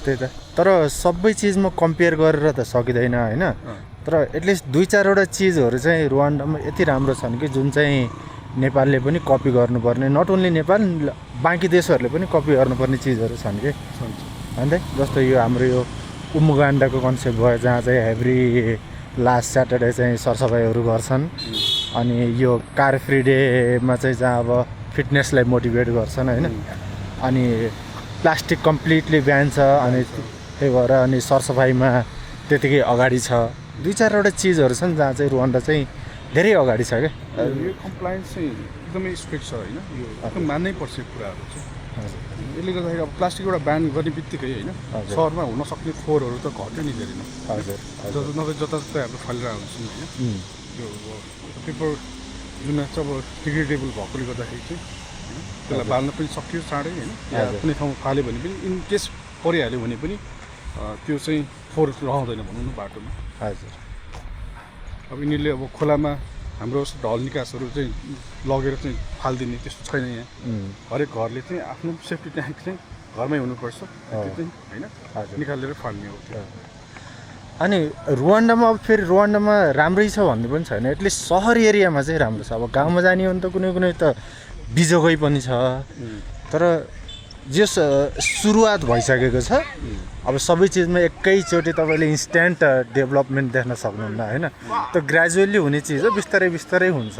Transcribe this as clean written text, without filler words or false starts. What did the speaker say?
त्यही त तर सबै चिजमा कम्पेयर गरेर त सकिँदैन होइन तर एटलिस्ट 2-4वटा चिजहरू चाहिँ रुवान्डामा यति राम्रो छन् कि जुन चाहिँ नेपालले पनि कपी गर्नुपर्ने नट ओन्ली नेपाल बाँकी देशहरूले पनि कपी गर्नुपर्ने चिजहरू छन् कि होइन जस्तो यो हाम्रो यो उमुगान्डाको कन्सेप्ट भयो जहाँ चाहिँ एभ्री लास्ट स्याटरडे चाहिँ सरसफाइहरू गर्छन् अनि यो कार फ्री डेमा चाहिँ जहाँ अब फिटनेसलाई मोटिभेट गर्छन् होइन अनि प्लास्टिक कम्प्लिटली ब्यान छ अनि त्यही भएर अनि सरसफाइमा त्यतिकै अगाडि छ 2-4वटा चिजहरू छन् जहाँ चाहिँ रुवान्डा चाहिँ धेरै अगाडि छ क्या यो कम्प्लायन्स चाहिँ एकदमै स्ट्रिक्ट छ होइन यो एकदम मान्नै पर्छ यो कुराहरू चाहिँ यसले गर्दाखेरि अब प्लास्टिक एउटा ब्यान गर्ने बित्तिकै होइन सहरमा हुन सक्ने फोहोरहरू त घट्यो नि धेरै नै हजुर नभए जताततै हाम्रो फैलिरहेको हुन्छन् होइन यो पेपर जुन चाहिँ अब डिग्रेडेबल भएकोले गर्दाखेरि चाहिँ त्यसलाई बाल्न पनि सकियो चाँडै होइन या कुनै ठाउँमा फाल्यो भने पनि इन केस परिहाल्यो भने पनि त्यो चाहिँ फोहोर रहँदैन भनौँ न बाटोमा हजुर अब यिनीहरूले अब खोलामा हाम्रो ढल निकासहरू चाहिँ लगेर चाहिँ फालिदिने त्यस्तो छैन यहाँ हरेक घरले चाहिँ आफ्नो सेफ्टी ट्याङ्क चाहिँ घरमै हुनुपर्छ त्यो चाहिँ होइन निकालेर फाल्ने हो त्यो अनि रुवान्डामा अब फेरि रुवान्डामा राम्रै छ भन्ने पनि छैन एटलिस्ट सहर एरियामा चाहिँ राम्रो छ अब गाउँमा जाने हो भने त कुनै कुनै त बिजोगै पनि छ तर जो सुरुवात भइसकेको छ अब सबै चिजमा एकैचोटि तपाईँले इन्स्ट्यान्ट डेभलपमेन्ट देख्न सक्नुहुन्न होइन त्यो ग्रेजुअली हुने चिज हो बिस्तारै बिस्तारै हुन्छ